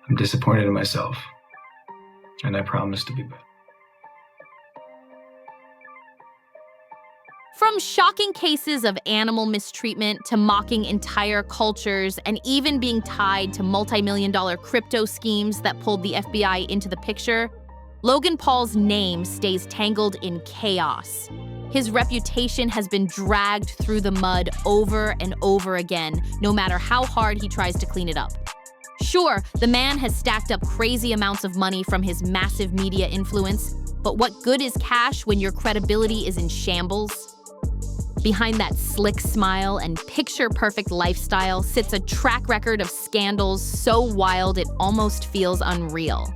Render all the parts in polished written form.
I'm disappointed in myself, and I promise to be better. From shocking cases of animal mistreatment to mocking entire cultures and even being tied to multi-million-dollar crypto schemes that pulled the FBI into the picture, Logan Paul's name stays tangled in chaos. His reputation has been dragged through the mud over and over again, no matter how hard he tries to clean it up. Sure, the man has stacked up crazy amounts of money from his massive media influence, but what good is cash when your credibility is in shambles? Behind that slick smile and picture-perfect lifestyle sits a track record of scandals so wild it almost feels unreal.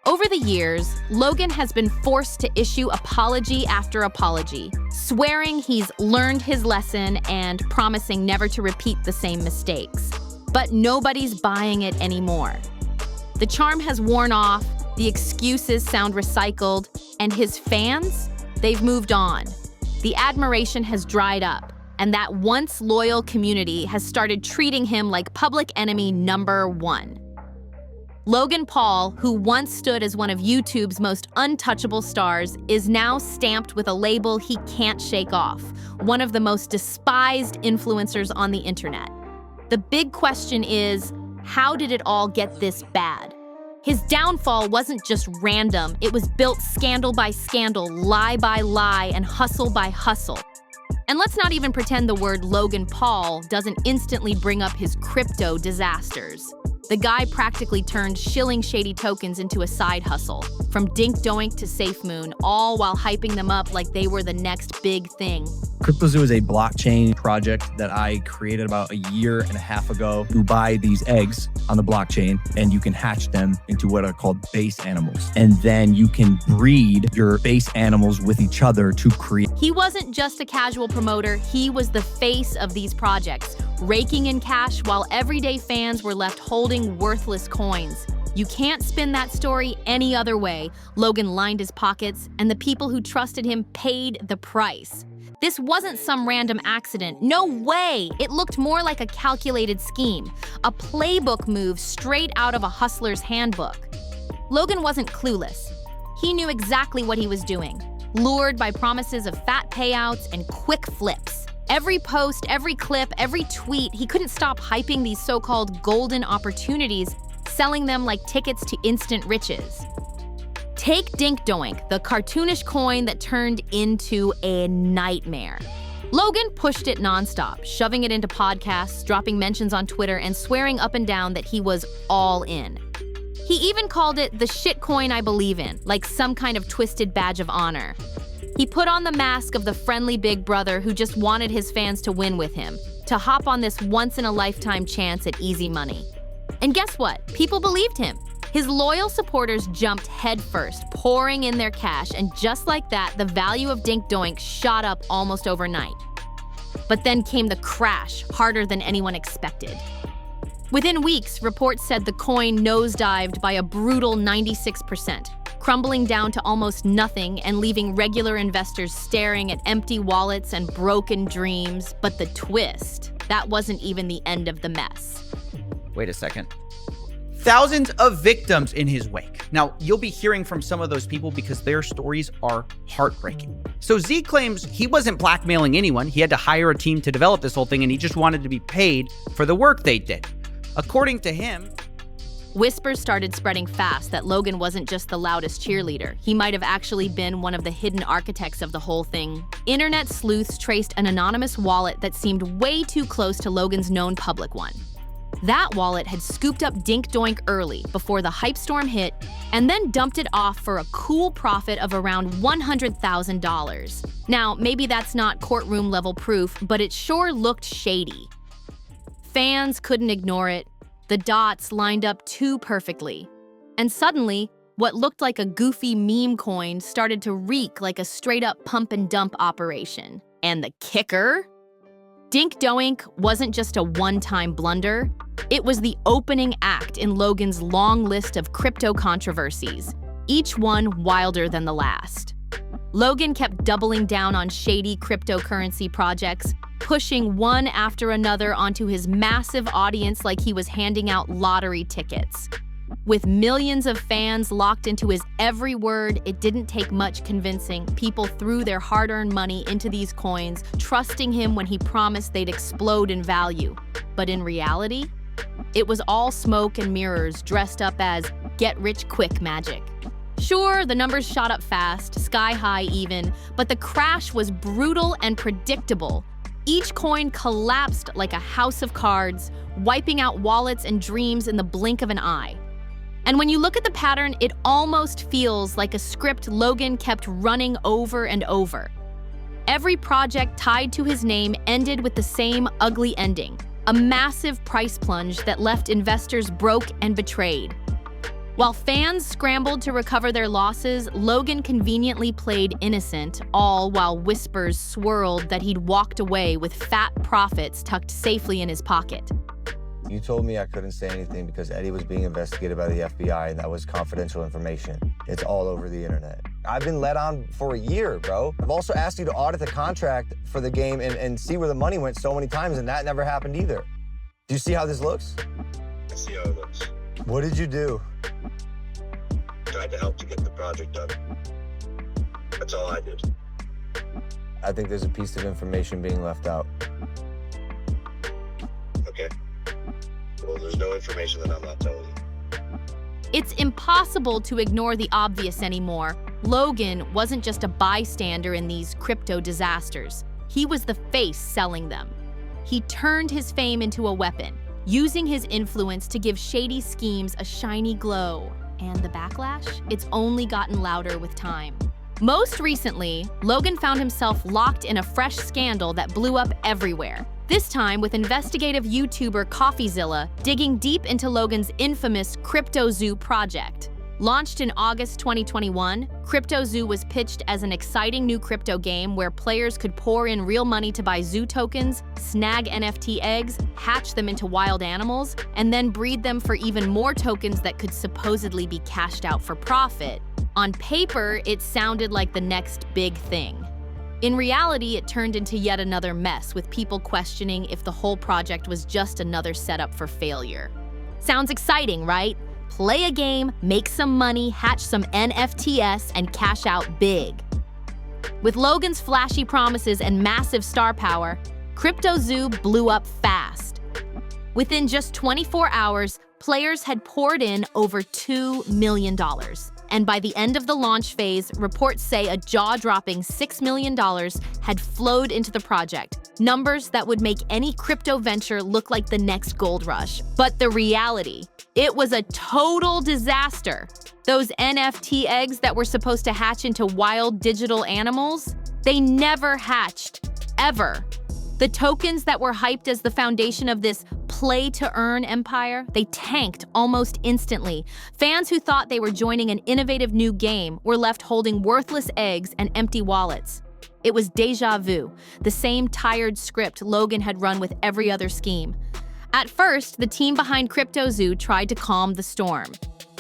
Over the years, Logan has been forced to issue apology after apology, swearing he's learned his lesson and promising never to repeat the same mistakes. But nobody's buying it anymore. The charm has worn off, the excuses sound recycled, and his fans, they've moved on. The admiration has dried up, and that once loyal community has started treating him like public enemy number one. Logan Paul, who once stood as one of YouTube's most untouchable stars, is now stamped with a label he can't shake off, one of the most despised influencers on the internet. The big question is, how did it all get this bad? His downfall wasn't just random, it was built scandal by scandal, lie by lie, and hustle by hustle. And let's not even pretend the word Logan Paul doesn't instantly bring up his crypto disasters. The guy practically turned shilling shady tokens into a side hustle, from Dink Doink to SafeMoon, all while hyping them up like they were the next big thing. CryptoZoo is a blockchain project that I created about a year and a half ago. You buy these eggs on the blockchain and you can hatch them into what are called base animals. And then you can breed your base animals with each other to create. He wasn't just a casual promoter, he was the face of these projects, raking in cash while everyday fans were left holding worthless coins. You can't spin that story any other way. Logan lined his pockets, and the people who trusted him paid the price. This wasn't some random accident. No way! It looked more like a calculated scheme, a playbook move straight out of a hustler's handbook. Logan wasn't clueless. He knew exactly what he was doing, lured by promises of fat payouts and quick flips. Every post, every clip, every tweet, he couldn't stop hyping these so-called golden opportunities, selling them like tickets to instant riches. Take Dink Doink, the cartoonish coin that turned into a nightmare. Logan pushed it nonstop, shoving it into podcasts, dropping mentions on Twitter, and swearing up and down that he was all in. He even called it the shit coin I believe in, like some kind of twisted badge of honor. He put on the mask of the friendly big brother who just wanted his fans to win with him, to hop on this once-in-a-lifetime chance at easy money. And guess what? People believed him. His loyal supporters jumped headfirst, pouring in their cash, and just like that, the value of Dink Doink shot up almost overnight. But then came the crash, harder than anyone expected. Within weeks, reports said the coin nosedived by a brutal 96%, crumbling down to almost nothing and leaving regular investors staring at empty wallets and broken dreams. But the twist, that wasn't even the end of the mess. Wait a second. Thousands of victims in his wake. Now, you'll be hearing from some of those people because their stories are heartbreaking. So Z claims he wasn't blackmailing anyone. He had to hire a team to develop this whole thing, and he just wanted to be paid for the work they did. According to him, whispers started spreading fast that Logan wasn't just the loudest cheerleader. He might have actually been one of the hidden architects of the whole thing. Internet sleuths traced an anonymous wallet that seemed way too close to Logan's known public one. That wallet had scooped up Dink Doink early, before the hype storm hit, and then dumped it off for a cool profit of around $100,000. Now, maybe that's not courtroom-level proof, but it sure looked shady. Fans couldn't ignore it. The dots lined up too perfectly. And suddenly, what looked like a goofy meme coin started to reek like a straight-up pump-and-dump operation. And the kicker? Dink Doink wasn't just a one-time blunder. It was the opening act in Logan's long list of crypto controversies, each one wilder than the last. Logan kept doubling down on shady cryptocurrency projects, pushing one after another onto his massive audience like he was handing out lottery tickets. With millions of fans locked into his every word, it didn't take much convincing. People threw their hard-earned money into these coins, trusting him when he promised they'd explode in value. But in reality, it was all smoke and mirrors dressed up as get-rich-quick magic. Sure, the numbers shot up fast, sky-high even, but the crash was brutal and predictable. Each coin collapsed like a house of cards, wiping out wallets and dreams in the blink of an eye. And when you look at the pattern, it almost feels like a script Logan kept running over and over. Every project tied to his name ended with the same ugly ending, a massive price plunge that left investors broke and betrayed. While fans scrambled to recover their losses, Logan conveniently played innocent, all while whispers swirled that he'd walked away with fat profits tucked safely in his pocket. You told me I couldn't say anything because Eddie was being investigated by the FBI and that was confidential information. It's all over the internet. I've been let on for a year, bro. I've also asked you to audit the contract for the game and see where the money went so many times, and that never happened either. Do you see how this looks? I see how it looks. What did you do? Tried to help to get the project done. That's all I did. I think there's a piece of information being left out. Okay. Well, there's no information that I'm not telling you. It's impossible to ignore the obvious anymore. Logan wasn't just a bystander in these crypto disasters. He was the face selling them. He turned his fame into a weapon, using his influence to give shady schemes a shiny glow. And the backlash? It's only gotten louder with time. Most recently, Logan found himself locked in a fresh scandal that blew up everywhere. This time with investigative YouTuber CoffeeZilla digging deep into Logan's infamous CryptoZoo project. Launched in August 2021, CryptoZoo was pitched as an exciting new crypto game where players could pour in real money to buy zoo tokens, snag NFT eggs, hatch them into wild animals, and then breed them for even more tokens that could supposedly be cashed out for profit. On paper, it sounded like the next big thing. In reality, it turned into yet another mess, with people questioning if the whole project was just another setup for failure. Sounds exciting, right? Play a game, make some money, hatch some NFTs, and cash out big. With Logan's flashy promises and massive star power, CryptoZoo blew up fast. Within just 24 hours, players had poured in over $2 million. And by the end of the launch phase, reports say a jaw-dropping $6 million had flowed into the project, numbers that would make any crypto venture look like the next gold rush. But the reality, it was a total disaster. Those NFT eggs that were supposed to hatch into wild digital animals, they never hatched, ever. The tokens that were hyped as the foundation of this play-to-earn empire, they tanked almost instantly. Fans who thought they were joining an innovative new game were left holding worthless eggs and empty wallets. It was déjà vu, the same tired script Logan had run with every other scheme. At first, the team behind CryptoZoo tried to calm the storm.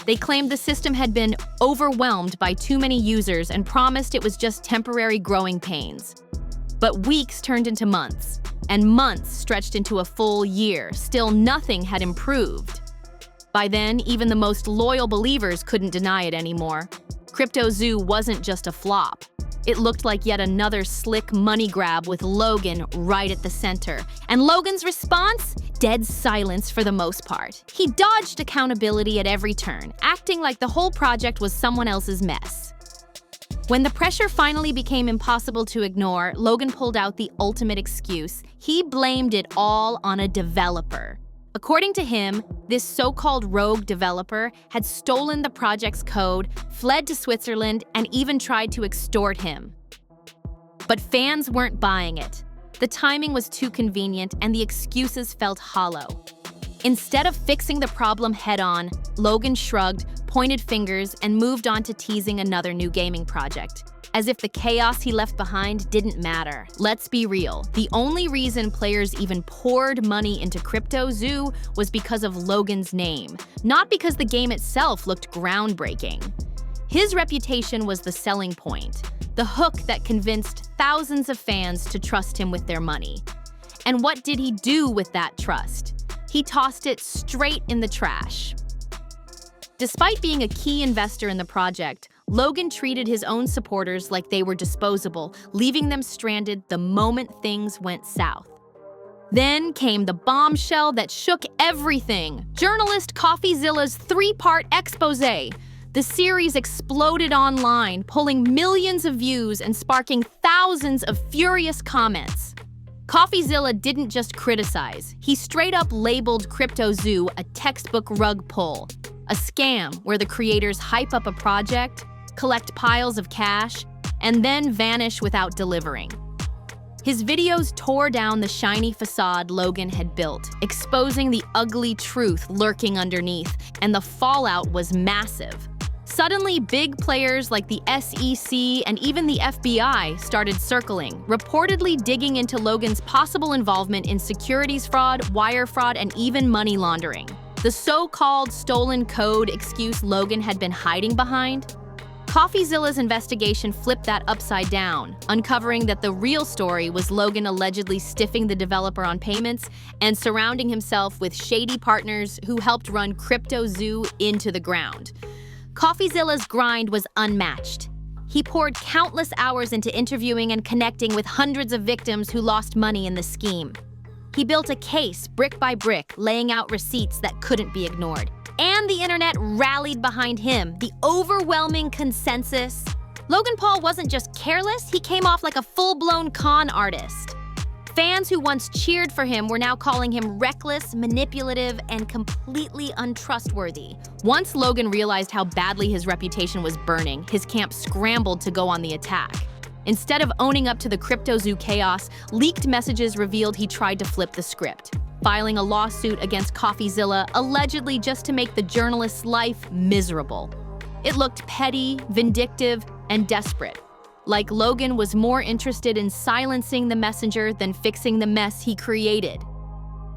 They claimed the system had been overwhelmed by too many users and promised it was just temporary growing pains. But weeks turned into months, and months stretched into a full year. Still, nothing had improved. By then, even the most loyal believers couldn't deny it anymore. CryptoZoo wasn't just a flop. It looked like yet another slick money grab with Logan right at the center. And Logan's response? Dead silence for the most part. He dodged accountability at every turn, acting like the whole project was someone else's mess. When the pressure finally became impossible to ignore, Logan pulled out the ultimate excuse. He blamed it all on a developer. According to him, this so-called rogue developer had stolen the project's code, fled to Switzerland, and even tried to extort him. But fans weren't buying it. The timing was too convenient, and the excuses felt hollow. Instead of fixing the problem head-on, Logan shrugged, pointed fingers, and moved on to teasing another new gaming project. As if the chaos he left behind didn't matter. Let's be real. The only reason players even poured money into CryptoZoo was because of Logan's name, not because the game itself looked groundbreaking. His reputation was the selling point, the hook that convinced thousands of fans to trust him with their money. And what did he do with that trust? He tossed it straight in the trash. Despite being a key investor in the project, Logan treated his own supporters like they were disposable, leaving them stranded the moment things went south. Then came the bombshell that shook everything: journalist CoffeeZilla's 3-part expose. The series exploded online, pulling millions of views and sparking thousands of furious comments. CoffeeZilla didn't just criticize, he straight up labeled CryptoZoo a textbook rug pull, a scam where the creators hype up a project, collect piles of cash, and then vanish without delivering. His videos tore down the shiny facade Logan had built, exposing the ugly truth lurking underneath, and the fallout was massive. Suddenly, big players like the SEC and even the FBI started circling, reportedly digging into Logan's possible involvement in securities fraud, wire fraud, and even money laundering. The so-called stolen code excuse Logan had been hiding behind? CoffeeZilla's investigation flipped that upside down, uncovering that the real story was Logan allegedly stiffing the developer on payments and surrounding himself with shady partners who helped run CryptoZoo into the ground. CoffeeZilla's grind was unmatched. He poured countless hours into interviewing and connecting with hundreds of victims who lost money in the scheme. He built a case, brick by brick, laying out receipts that couldn't be ignored. And the internet rallied behind him, the overwhelming consensus. Logan Paul wasn't just careless, he came off like a full-blown con artist. Fans who once cheered for him were now calling him reckless, manipulative, and completely untrustworthy. Once Logan realized how badly his reputation was burning, his camp scrambled to go on the attack. Instead of owning up to the CryptoZoo chaos, leaked messages revealed he tried to flip the script, filing a lawsuit against CoffeeZilla allegedly just to make the journalist's life miserable. It looked petty, vindictive, and desperate, like Logan was more interested in silencing the messenger than fixing the mess he created.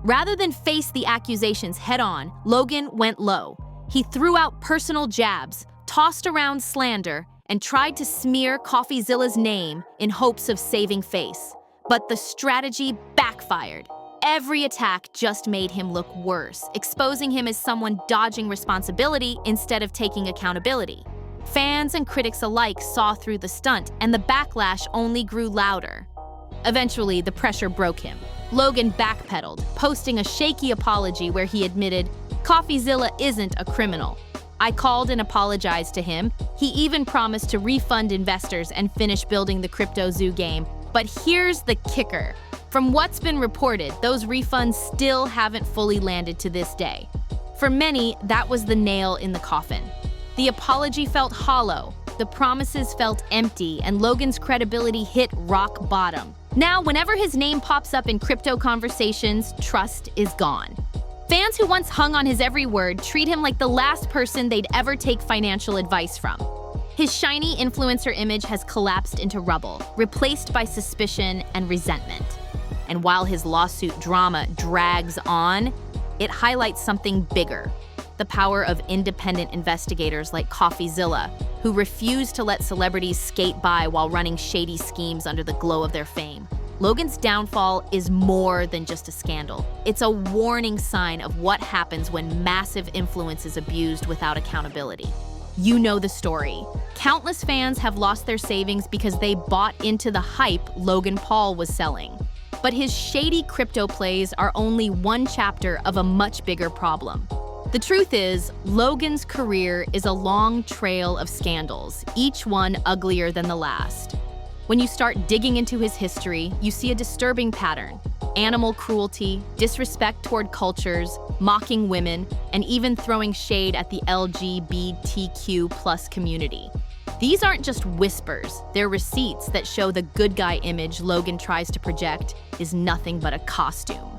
Rather than face the accusations head-on, Logan went low. He threw out personal jabs, tossed around slander, and tried to smear CoffeeZilla's name in hopes of saving face. But the strategy backfired. Every attack just made him look worse, exposing him as someone dodging responsibility instead of taking accountability. Fans and critics alike saw through the stunt, and the backlash only grew louder. Eventually, the pressure broke him. Logan backpedaled, posting a shaky apology where he admitted, "CoffeeZilla isn't a criminal. I called and apologized to him. He even promised to refund investors and finish building the CryptoZoo game. But here's the kicker. From what's been reported, those refunds still haven't fully landed to this day. For many, that was the nail in the coffin. The apology felt hollow, the promises felt empty, and Logan's credibility hit rock bottom. Now, whenever his name pops up in crypto conversations, trust is gone. Fans who once hung on his every word treat him like the last person they'd ever take financial advice from. His shiny influencer image has collapsed into rubble, replaced by suspicion and resentment. And while his lawsuit drama drags on, it highlights something bigger: the power of independent investigators like CoffeeZilla, who refuse to let celebrities skate by while running shady schemes under the glow of their fame. Logan's downfall is more than just a scandal. It's a warning sign of what happens when massive influence is abused without accountability. You know the story. Countless fans have lost their savings because they bought into the hype Logan Paul was selling. But his shady crypto plays are only one chapter of a much bigger problem. The truth is, Logan's career is a long trail of scandals, each one uglier than the last. When you start digging into his history, you see a disturbing pattern: animal cruelty, disrespect toward cultures, mocking women, and even throwing shade at the LGBTQ+ community. These aren't just whispers, they're receipts that show the good guy image Logan tries to project is nothing but a costume.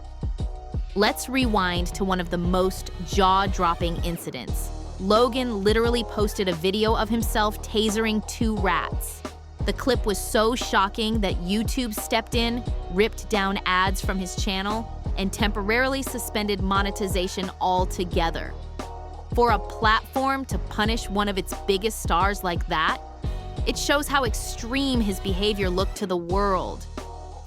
Let's rewind to one of the most jaw-dropping incidents. Logan literally posted a video of himself tasering 2 rats. The clip was so shocking that YouTube stepped in, ripped down ads from his channel, and temporarily suspended monetization altogether. For a platform to punish one of its biggest stars like that, it shows how extreme his behavior looked to the world.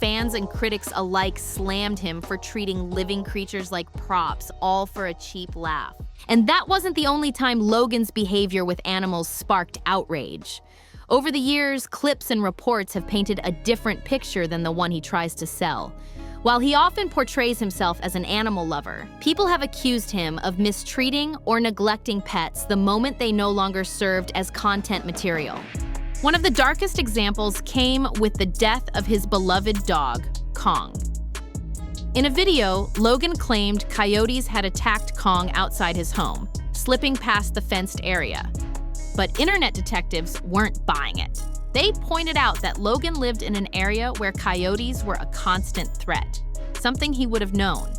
fans and critics alike slammed him for treating living creatures like props, all for a cheap laugh. And that wasn't the only time Logan's behavior with animals sparked outrage. Over the years, clips and reports have painted a different picture than the one he tries to sell. While he often portrays himself as an animal lover, people have accused him of mistreating or neglecting pets the moment they no longer served as content material. One of the darkest examples came with the death of his beloved dog, Kong. In a video, Logan claimed coyotes had attacked Kong outside his home, slipping past the fenced area. But internet detectives weren't buying it. They pointed out that Logan lived in an area where coyotes were a constant threat, something he would have known.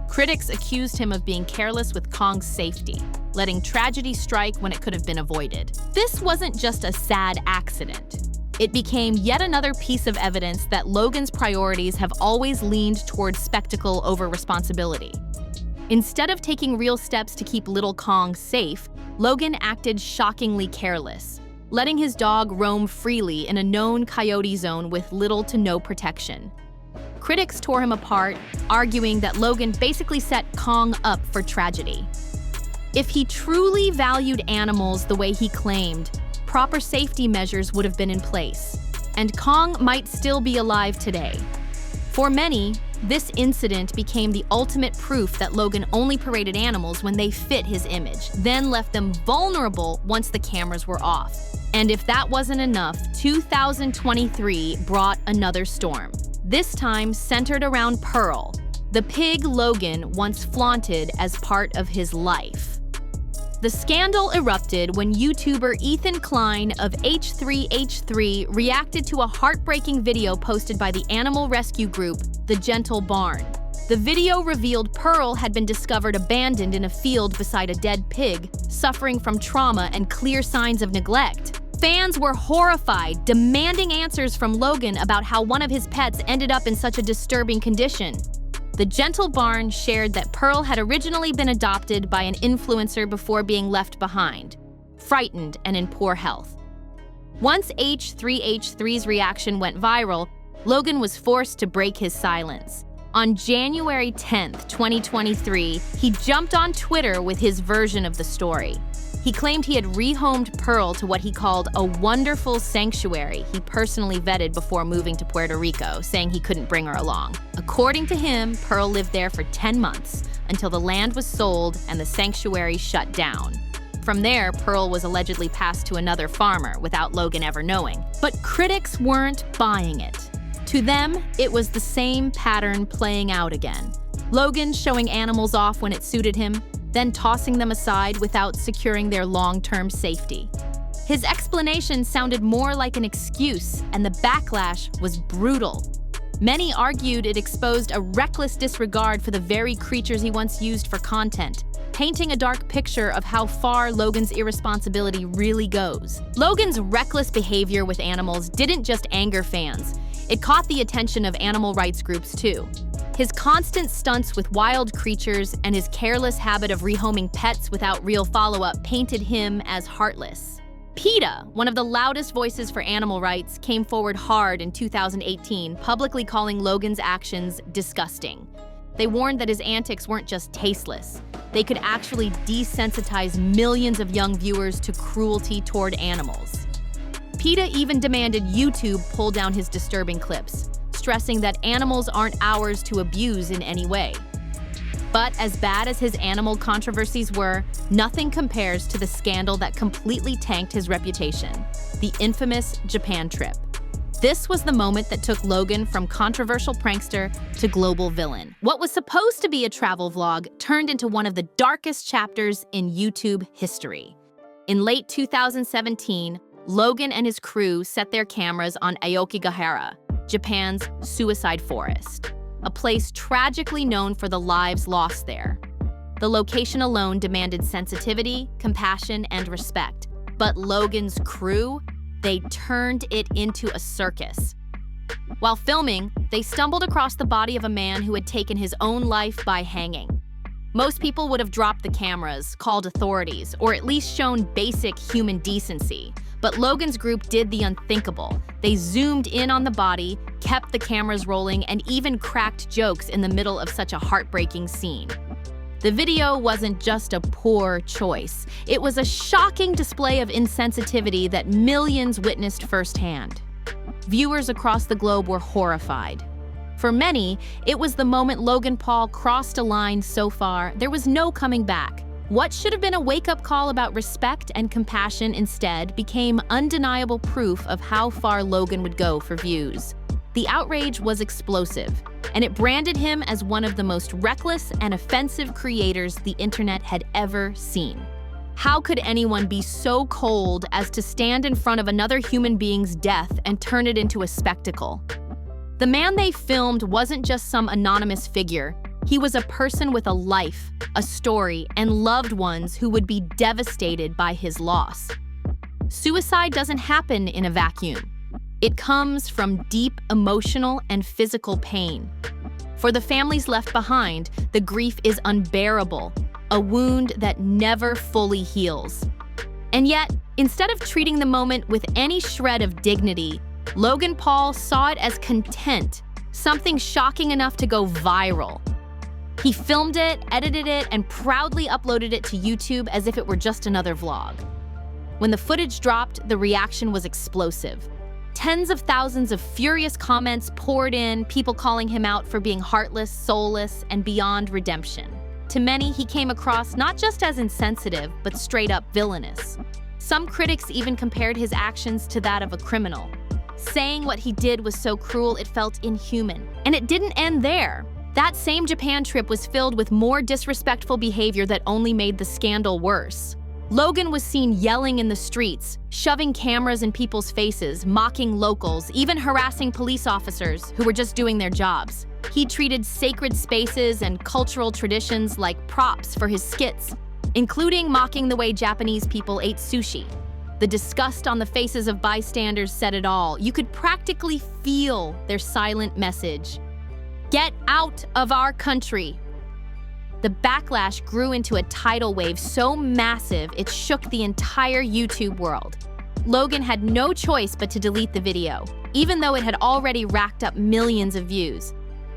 Critics accused him of being careless with Kong's safety, letting tragedy strike when it could have been avoided. This wasn't just a sad accident. It became yet another piece of evidence that Logan's priorities have always leaned towards spectacle over responsibility. Instead of taking real steps to keep little Kong safe, Logan acted shockingly careless, letting his dog roam freely in a known coyote zone with little to no protection. Critics tore him apart, arguing that Logan basically set Kong up for tragedy. If he truly valued animals the way he claimed, proper safety measures would have been in place, and Kong might still be alive today. For many, this incident became the ultimate proof that Logan only paraded animals when they fit his image, then left them vulnerable once the cameras were off. And if that wasn't enough, 2023 brought another storm, this time centered around Pearl, the pig Logan once flaunted as part of his life. The scandal erupted when YouTuber Ethan Klein of H3H3 reacted to a heartbreaking video posted by the animal rescue group, The Gentle Barn. The video revealed Pearl had been discovered abandoned in a field beside a dead pig, suffering from trauma and clear signs of neglect. Fans were horrified, demanding answers from Logan about how one of his pets ended up in such a disturbing condition. The Gentle Barn shared that Pearl had originally been adopted by an influencer before being left behind, frightened and in poor health. Once H3H3's reaction went viral, Logan was forced to break his silence. On January 10th, 2023, he jumped on Twitter with his version of the story. He claimed he had rehomed Pearl to what he called a wonderful sanctuary he personally vetted before moving to Puerto Rico, saying he couldn't bring her along. According to him, Pearl lived there for 10 months until the land was sold and the sanctuary shut down. From there, Pearl was allegedly passed to another farmer without Logan ever knowing. But critics weren't buying it. To them, it was the same pattern playing out again. Logan showing animals off when it suited him, then tossing them aside without securing their long-term safety. His explanation sounded more like an excuse, and the backlash was brutal. Many argued it exposed a reckless disregard for the very creatures he once used for content, painting a dark picture of how far Logan's irresponsibility really goes. Logan's reckless behavior with animals didn't just anger fans, it caught the attention of animal rights groups too. His constant stunts with wild creatures and his careless habit of rehoming pets without real follow-up painted him as heartless. PETA, one of the loudest voices for animal rights, came forward hard in 2018, publicly calling Logan's actions disgusting. They warned that his antics weren't just tasteless. They could actually desensitize millions of young viewers to cruelty toward animals. PETA even demanded YouTube pull down his disturbing clips, stressing that animals aren't ours to abuse in any way. But as bad as his animal controversies were, nothing compares to the scandal that completely tanked his reputation, the infamous Japan trip. This was the moment that took Logan from controversial prankster to global villain. What was supposed to be a travel vlog turned into one of the darkest chapters in YouTube history. In late 2017, Logan and his crew set their cameras on Aokigahara, Japan's suicide forest, a place tragically known for the lives lost there. The location alone demanded sensitivity, compassion, and respect. But Logan's crew, they turned it into a circus. While filming, they stumbled across the body of a man who had taken his own life by hanging. Most people would have dropped the cameras, called authorities, or at least shown basic human decency. But Logan's group did the unthinkable. They zoomed in on the body, kept the cameras rolling, and even cracked jokes in the middle of such a heartbreaking scene. The video wasn't just a poor choice. It was a shocking display of insensitivity that millions witnessed firsthand. Viewers across the globe were horrified. For many, it was the moment Logan Paul crossed a line so far, there was no coming back. What should have been a wake-up call about respect and compassion instead became undeniable proof of how far Logan would go for views. The outrage was explosive, and it branded him as one of the most reckless and offensive creators the internet had ever seen. How could anyone be so cold as to stand in front of another human being's death and turn it into a spectacle? The man they filmed wasn't just some anonymous figure. He was a person with a life, a story, and loved ones who would be devastated by his loss. Suicide doesn't happen in a vacuum. It comes from deep emotional and physical pain. For the families left behind, the grief is unbearable, a wound that never fully heals. And yet, instead of treating the moment with any shred of dignity, Logan Paul saw it as content, something shocking enough to go viral. He filmed it, edited it, and proudly uploaded it to YouTube as if it were just another vlog. When the footage dropped, the reaction was explosive. Tens of thousands of furious comments poured in, people calling him out for being heartless, soulless, and beyond redemption. To many, he came across not just as insensitive, but straight up villainous. Some critics even compared his actions to that of a criminal, saying what he did was so cruel it felt inhuman. And it didn't end there. That same Japan trip was filled with more disrespectful behavior that only made the scandal worse. Logan was seen yelling in the streets, shoving cameras in people's faces, mocking locals, even harassing police officers who were just doing their jobs. He treated sacred spaces and cultural traditions like props for his skits, including mocking the way Japanese people ate sushi. The disgust on the faces of bystanders said it all. You could practically feel their silent message. Get out of our country. The backlash grew into a tidal wave so massive it shook the entire YouTube world. Logan had no choice but to delete the video, even though it had already racked up millions of views.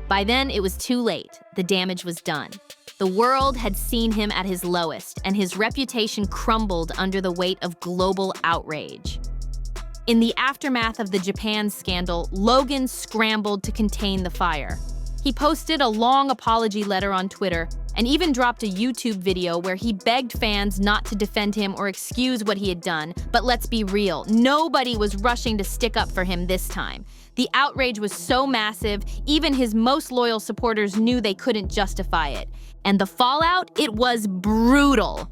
By then, it was too late. The damage was done. The world had seen him at his lowest, and his reputation crumbled under the weight of global outrage. In the aftermath of the Japan scandal, Logan scrambled to contain the fire. He posted a long apology letter on Twitter and even dropped a YouTube video where he begged fans not to defend him or excuse what he had done. But let's be real, nobody was rushing to stick up for him this time. The outrage was so massive, even his most loyal supporters knew they couldn't justify it. And the fallout? It was brutal.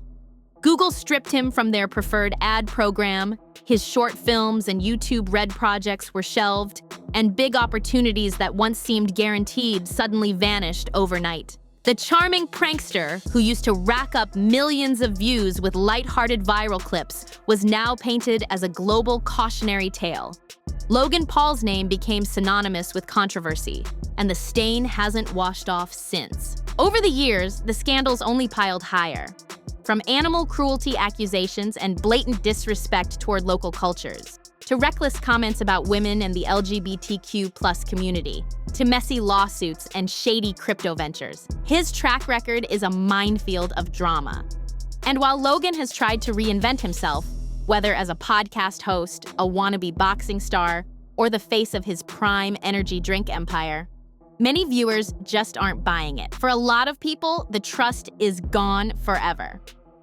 Google stripped him from their preferred ad program, his short films and YouTube Red projects were shelved, and big opportunities that once seemed guaranteed suddenly vanished overnight. The charming prankster, who used to rack up millions of views with lighthearted viral clips, was now painted as a global cautionary tale. Logan Paul's name became synonymous with controversy, and the stain hasn't washed off since. Over the years, the scandals only piled higher. From animal cruelty accusations and blatant disrespect toward local cultures, to reckless comments about women and the LGBTQ+ community, to messy lawsuits and shady crypto ventures, his track record is a minefield of drama. And while Logan has tried to reinvent himself, whether as a podcast host, a wannabe boxing star, or the face of his prime energy drink empire, many viewers just aren't buying it. For a lot of people, the trust is gone forever.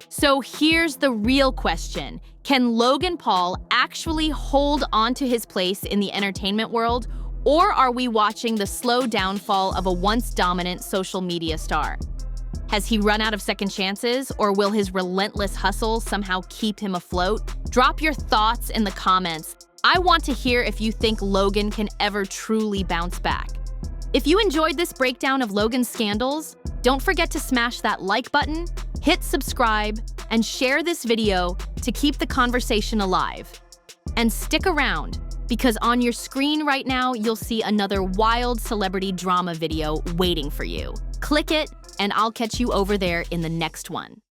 So here's the real question. Can Logan Paul actually hold on to his place in the entertainment world, or are we watching the slow downfall of a once dominant social media star? Has he run out of second chances, or will his relentless hustle somehow keep him afloat? Drop your thoughts in the comments. I want to hear if you think Logan can ever truly bounce back. If you enjoyed this breakdown of Logan's scandals, don't forget to smash that like button, hit subscribe, and share this video to keep the conversation alive. And stick around, because on your screen right now, you'll see another wild celebrity drama video waiting for you. Click it, and I'll catch you over there in the next one.